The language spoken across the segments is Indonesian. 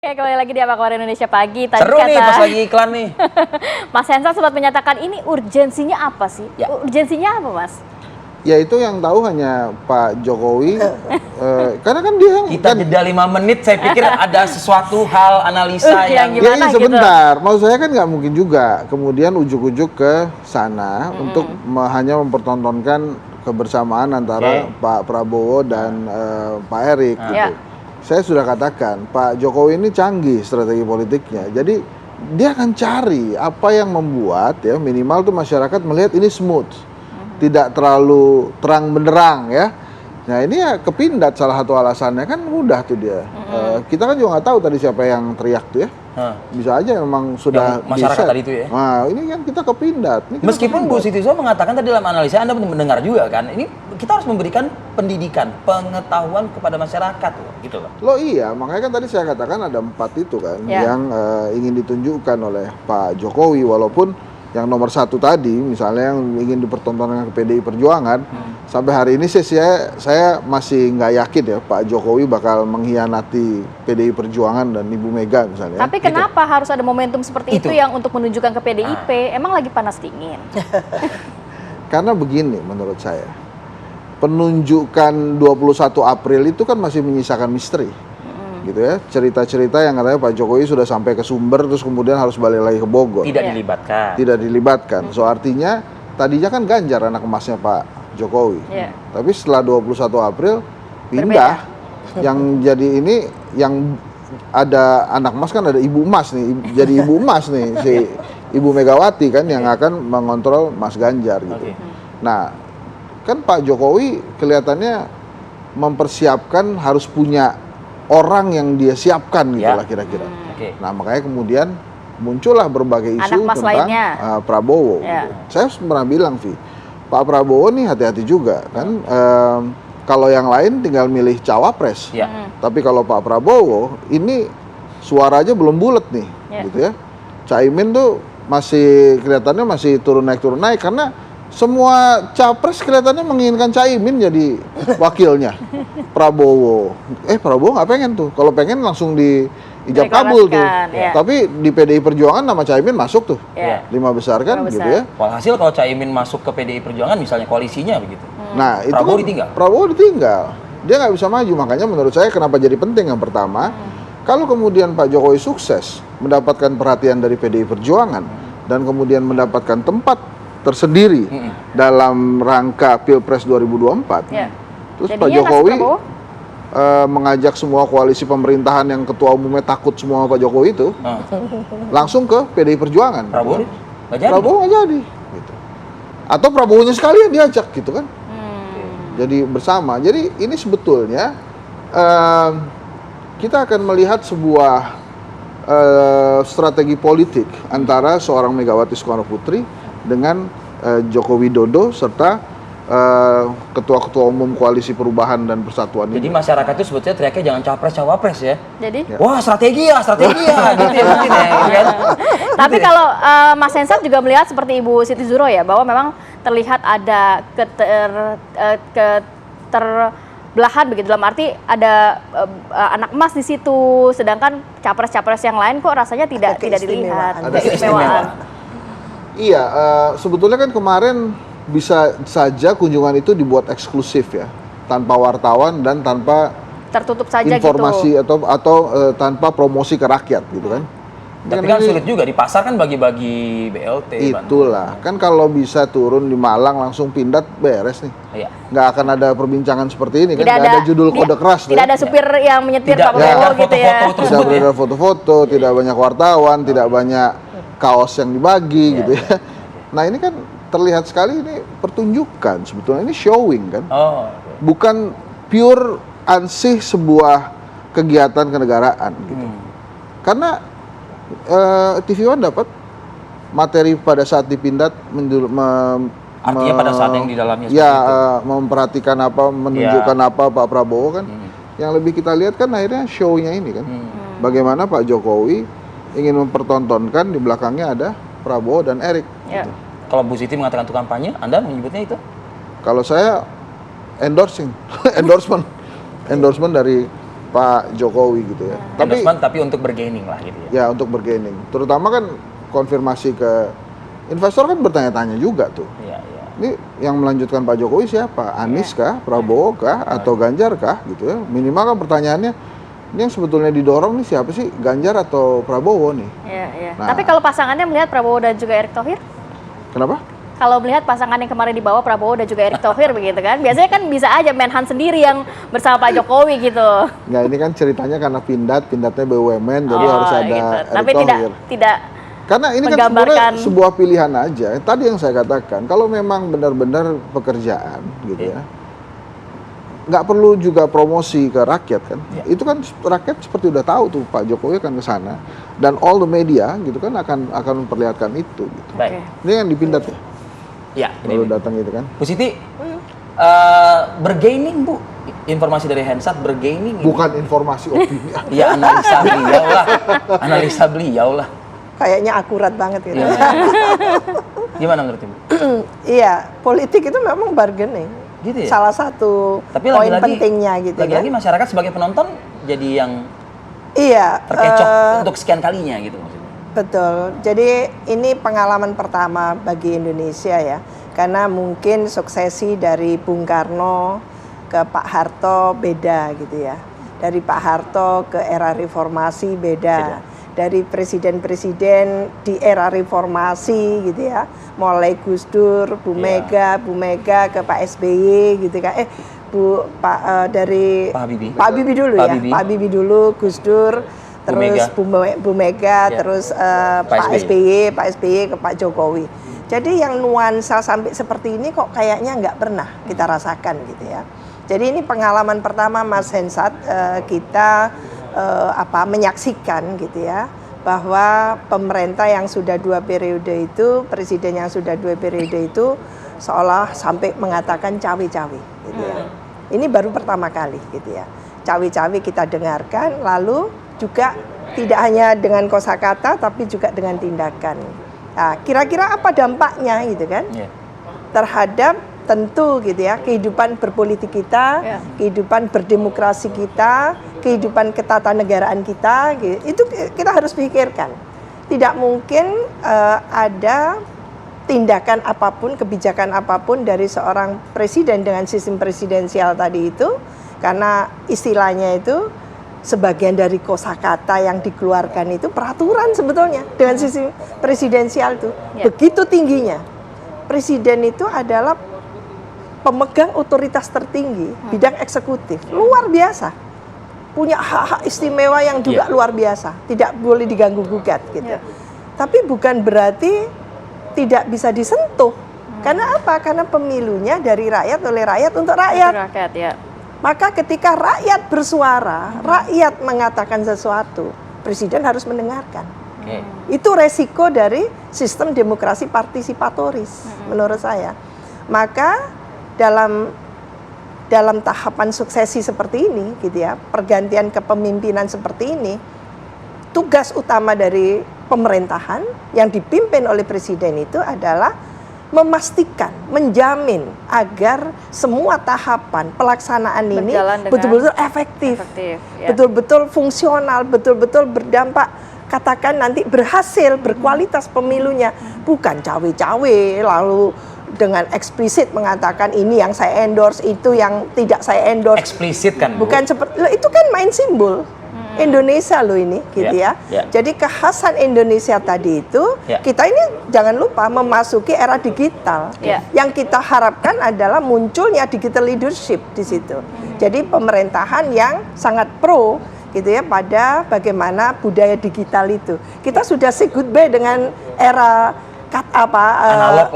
Oke, kembali lagi di Apa Kabar Indonesia Pagi. Tadi seru nih pas lagi iklan nih. Mas Hensat sempat menyatakan ini urgensinya apa sih? Ya. Urgensinya apa, Mas? Ya itu yang tahu hanya Pak Jokowi, karena kan dia Kita jeda 5 menit, saya pikir ada sesuatu hal analisa yang yang gimana ya, sebentar, maksud saya kan nggak mungkin juga kemudian ujuk-ujuk ke sana untuk hanya mempertontonkan kebersamaan antara Pak Prabowo dan Pak Erik gitu. Saya sudah katakan Pak Jokowi ini canggih strategi politiknya, jadi dia akan cari apa yang membuat ya minimal tuh masyarakat melihat ini smooth, tidak terlalu terang benderang ya. Nah ini ya kepindat salah satu alasannya kan mudah tuh dia. Kita kan juga nggak tahu tadi siapa yang teriak tuh ya. Bisa aja memang sudah yang masyarakat tadi itu ya. Nah ini kan kita kepindat. Meskipun Bu Siti Zuhro mengatakan tadi dalam analisa Anda mendengar juga kan, ini kita harus memberikan pendidikan, pengetahuan kepada masyarakat loh, gitu loh. Loh iya, makanya kan tadi saya katakan ada 4 itu kan yang ingin ditunjukkan oleh Pak Jokowi, walaupun yang nomor 1 tadi misalnya yang ingin dipertontonkan ke PDI Perjuangan, sampai hari ini saya masih nggak yakin ya Pak Jokowi bakal mengkhianati PDI Perjuangan dan Ibu Mega misalnya. Tapi kenapa harus ada momentum seperti itu yang untuk menunjukkan ke PDIP? Emang lagi panas dingin? Karena begini menurut saya, penunjukan 21 April itu kan masih menyisakan misteri. Gitu ya, cerita-cerita yang katanya Pak Jokowi sudah sampai ke Sumber terus kemudian harus balik lagi ke Bogor. Tidak dilibatkan. So artinya tadinya kan Ganjar anak emasnya Pak Jokowi. Tapi setelah 21 April pindah. Yang jadi ini yang ada anak emas kan ada ibu emas nih, jadi ibu emas nih si Ibu Megawati kan yang akan mengontrol Mas Ganjar gitu. Nah, kan Pak Jokowi kelihatannya mempersiapkan harus punya orang yang dia siapkan gitu lah kira-kira. Nah makanya kemudian muncullah berbagai isu tentang Prabowo. Gitu. Saya pernah bilang, Vi, Pak Prabowo nih hati-hati juga kan. Kalau yang lain tinggal milih cawapres. Tapi kalau Pak Prabowo ini suara aja belum bulat nih, gitu ya. Caimin tuh masih kelihatannya masih turun naik karena semua capres kelihatannya menginginkan Caimin jadi wakilnya Prabowo. Prabowo nggak pengen tuh. Kalau pengen langsung diijab kabul tuh. Tapi di PDI Perjuangan nama Caimin masuk tuh. 5 besar kan gitu ya. Walhasil kalau Caimin masuk ke PDI Perjuangan misalnya koalisinya begitu. Nah itu Prabowo kan, ditinggal. Prabowo ditinggal. Dia nggak bisa maju. Makanya menurut saya kenapa jadi penting yang pertama, kalau kemudian Pak Jokowi sukses mendapatkan perhatian dari PDI Perjuangan dan kemudian mendapatkan tempat tersendiri dalam rangka Pilpres 2024. Terus jadinya Pak Jokowi mengajak semua koalisi pemerintahan yang ketua umumnya takut semua Pak Jokowi itu langsung ke PDI Perjuangan. Prabowo nggak jadi. Gitu. Atau Prabowonya sekalian diajak gitu kan. Jadi bersama. Jadi ini sebetulnya kita akan melihat sebuah strategi politik antara seorang Megawati Soekarnoputri dengan Joko Widodo serta ketua-ketua umum Koalisi Perubahan dan Persatuan. Jadi masyarakat itu sebetulnya teriaknya jangan capres-cawapres ya. Jadi? Wah strategi ya gitu ya mungkin ya. Tapi kalau Mas Hensat juga melihat seperti Ibu Siti Zuhro ya, bahwa memang terlihat ada keterbelahan begitu, dalam arti ada anak emas di situ, sedangkan capres-capres yang lain kok rasanya tidak dilihat. Ada keistimewaan. Iya, sebetulnya kan kemarin bisa saja kunjungan itu dibuat eksklusif ya, tanpa wartawan dan tanpa tertutup saja informasi gitu. atau tanpa promosi ke rakyat gitu kan. Tapi kan sulit juga di pasar kan bagi-bagi BLT. Itulah, kan kalau bisa turun di Malang langsung pindah beres nih. Nggak akan ada perbincangan seperti ini kan, nggak ada judul kode keras. Tidak ada supir yang menyetir Pak Prabowo gitu ya. Tidak beredar foto-foto, tidak banyak wartawan, tidak banyak kaos yang dibagi gitu ya. Nah ini kan terlihat sekali ini pertunjukan sebetulnya, ini showing kan. Bukan pure ansih sebuah kegiatan kenegaraan gitu. Karena TV One dapat materi pada saat dipindat artinya pada saat yang di dalamnya seperti itu. Memperhatikan apa, menunjukkan apa Pak Prabowo kan. Yang lebih kita lihat kan akhirnya show-nya ini kan. Bagaimana Pak Jokowi ingin mempertontonkan di belakangnya ada Prabowo dan Erik. Gitu. Kalau Bu Siti mengatakan itu kampanye, Anda menyebutnya itu? Kalau saya endorsement dari Pak Jokowi gitu ya. Tapi untuk bergaining lah gitu ya. Ya untuk bergaining. Terutama kan konfirmasi ke investor kan bertanya-tanya juga tuh. Iya, iya. Ini yang melanjutkan Pak Jokowi siapa? Anies kah? Prabowo kah? Atau Ganjar kah? Gitu ya. Minimal kan pertanyaannya, ini yang sebetulnya didorong nih siapa sih? Ganjar atau Prabowo nih? Iya, iya. Nah. Tapi kalau pasangannya melihat Prabowo dan juga Erick Thohir? Kenapa? Kalau melihat pasangan yang kemarin dibawa Prabowo dan juga Erick Thohir begitu kan, biasanya kan bisa aja Menhan sendiri yang bersama Pak Jokowi gitu. Nggak, ini kan ceritanya karena pindatnya BUMN, jadi harus ada gitu. Erick Tapi Thohir. tidak Karena ini kan sebenarnya sebuah pilihan aja. Tadi yang saya katakan, kalau memang benar-benar pekerjaan gitu ya, nggak perlu juga promosi ke rakyat kan. Itu kan rakyat seperti udah tahu tuh Pak Jokowi akan ke sana, dan all the media gitu kan akan memperlihatkan itu. Gitu. Baik. Ini kan dipindat ya. Ya, Baru datang gitu kan. Bu Siti, bergaining Bu, informasi dari Hensat bergaining. Bukan informasi opini. Iya, analisa beliau lah. Kayaknya akurat banget gitu. Ya. Gimana menurut Ibu? Iya, politik itu memang bargaining. Gitu ya? Salah satu Tapi poin pentingnya gitu lagi-lagi kan. masyarakat sebagai penonton jadi yang Iya, terkecoh untuk sekian kalinya gitu maksudnya. betul. Jadi ini pengalaman pertama bagi Indonesia ya. Karena mungkin suksesi dari Bung Karno ke Pak Harto beda gitu ya. Dari Pak Harto ke era reformasi beda. Dari presiden-presiden di era reformasi gitu ya. Mulai Gus Dur, Bu Mega ke Pak SBY gitu kan. Dari Pak Habibie dulu ya. Pak Habibie dulu, Gus Dur, terus Bu Mega, terus Pak SBY ke Pak Jokowi. Jadi yang nuansa sampai seperti ini kok kayaknya nggak pernah kita rasakan gitu ya. Jadi ini pengalaman pertama Mas Hensat, kita menyaksikan gitu ya, bahwa pemerintah yang sudah 2 periode itu, presiden yang sudah 2 periode itu seolah sampai mengatakan cawe-cawe gitu ya. Ini baru pertama kali gitu ya. Cawe-cawe kita dengarkan, lalu juga tidak hanya dengan kosakata tapi juga dengan tindakan. Nah, kira-kira apa dampaknya gitu kan? Terhadap tentu gitu ya, kehidupan berpolitik kita, kehidupan berdemokrasi kita, kehidupan ketatanegaraan kita, gitu. Itu kita harus pikirkan. Tidak mungkin ada tindakan apapun, kebijakan apapun dari seorang presiden dengan sistem presidensial tadi itu, karena istilahnya itu sebagian dari kosakata yang dikeluarkan itu peraturan sebetulnya dengan sistem presidensial itu begitu tingginya. Presiden itu adalah pemegang otoritas tertinggi bidang eksekutif, luar biasa, punya hak-hak istimewa yang juga luar biasa, tidak boleh diganggu gugat gitu. Tapi bukan berarti tidak bisa disentuh. Karena apa? Karena pemilunya dari rakyat, oleh rakyat, untuk rakyat. Maka ketika rakyat bersuara, rakyat mengatakan sesuatu, presiden harus mendengarkan. Itu resiko dari sistem demokrasi partisipatoris menurut saya. Maka dalam tahapan suksesi seperti ini gitu ya, pergantian kepemimpinan seperti ini, tugas utama dari pemerintahan yang dipimpin oleh presiden itu adalah memastikan, menjamin agar semua tahapan pelaksanaan ini betul-betul efektif, betul-betul fungsional, betul-betul berdampak, katakan nanti berhasil, berkualitas pemilunya, bukan cawe-cawe lalu dengan eksplisit mengatakan ini yang saya endorse, itu yang tidak saya endorse. Eksplisit kan, Bu? Bukan seperti itu, kan main simbol. Indonesia loh ini gitu ya. Jadi kekhasan Indonesia tadi itu, kita ini jangan lupa memasuki era digital. Yang kita harapkan adalah munculnya digital leadership di situ. Jadi pemerintahan yang sangat pro gitu ya pada bagaimana budaya digital itu. Kita sudah say goodbye dengan era analog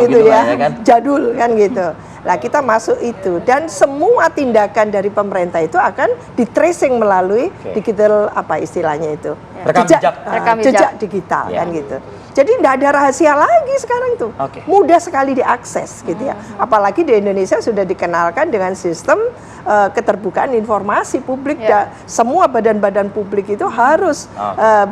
gitu ya, jadul kan gitu. Nah, kita masuk itu, dan semua tindakan dari pemerintah itu akan di tracing melalui digital, apa istilahnya itu, rekam jejak digital kan gitu. Jadi tidak ada rahasia lagi sekarang itu. Mudah sekali diakses gitu ya. Apalagi di Indonesia sudah dikenalkan dengan sistem keterbukaan informasi publik. Semua badan-badan publik itu harus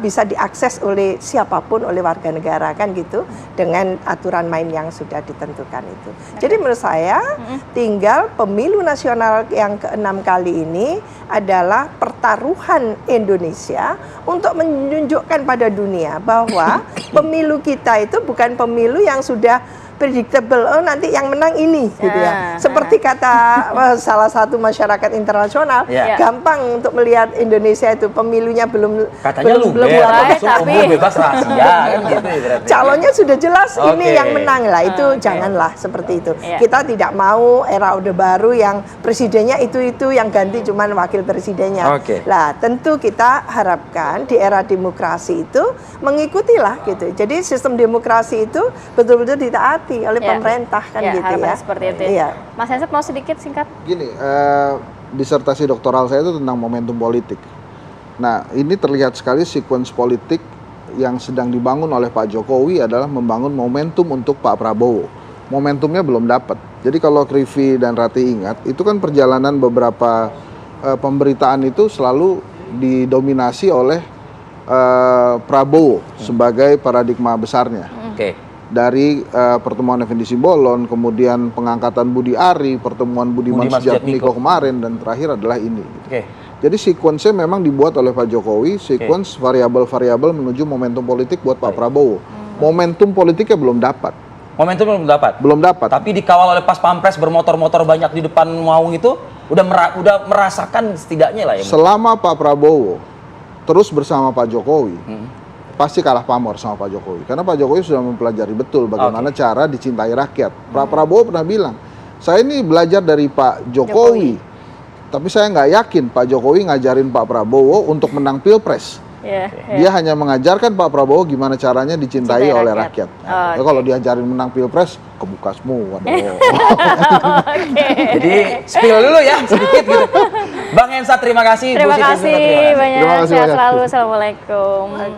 bisa diakses oleh siapapun, oleh warga negara kan gitu, dengan aturan main yang sudah ditentukan itu. Jadi menurut saya tinggal pemilu nasional yang ke-6 kali ini adalah pertaruhan Indonesia untuk menunjukkan pada dunia bahwa pemilu kita itu bukan pemilu yang sudah predictable, oh nanti yang menang ini gitu ya. Seperti kata salah satu masyarakat internasional, gampang untuk melihat Indonesia itu pemilunya belum katanya belum tapi bebas rahasia kan gitu ya. Calonnya sudah jelas ini yang menang lah, itu janganlah seperti itu. Kita tidak mau era Orde Baru yang presidennya itu yang ganti cuman wakil presidennya. Lah tentu kita harapkan di era demokrasi itu mengikutilah gitu. Jadi sistem demokrasi itu betul-betul ditaati oleh pemerintah kan gitu ya. Seperti itu. Mas Hensat mau sedikit singkat? Gini, disertasi doktoral saya itu tentang momentum politik. Nah, ini terlihat sekali sequence politik yang sedang dibangun oleh Pak Jokowi adalah membangun momentum untuk Pak Prabowo. Momentumnya belum dapat. Jadi kalau Krivi dan Rati ingat, itu kan perjalanan beberapa pemberitaan itu selalu didominasi oleh Prabowo sebagai paradigma besarnya. Dari pertemuan Effendi Simbolon, kemudian pengangkatan Budi Ari, pertemuan Budiman Sujatmiko kemarin, dan terakhir adalah ini. Jadi sequence-nya memang dibuat oleh Pak Jokowi, sequence variabel-variabel menuju momentum politik buat Pak Prabowo. Momentum politiknya belum dapat. Momentum belum dapat? Belum dapat. Tapi dikawal oleh pas pampres bermotor-motor banyak di depan Maung itu, udah merasakan setidaknya lah ya. Selama Pak Prabowo terus bersama Pak Jokowi, pasti kalah pamor sama Pak Jokowi. Karena Pak Jokowi sudah mempelajari betul bagaimana cara dicintai rakyat. Pak Prabowo pernah bilang, saya ini belajar dari Pak Jokowi. Tapi saya nggak yakin Pak Jokowi ngajarin Pak Prabowo untuk menang Pilpres. Dia hanya mengajarkan Pak Prabowo gimana caranya dicintai oleh rakyat. Kalau diajarin menang Pilpres, kebuka semua. Jadi spill dulu ya sedikit gitu. Bang Hensat terima kasih. Terima kasih banyak. Sehat selalu. Assalamualaikum.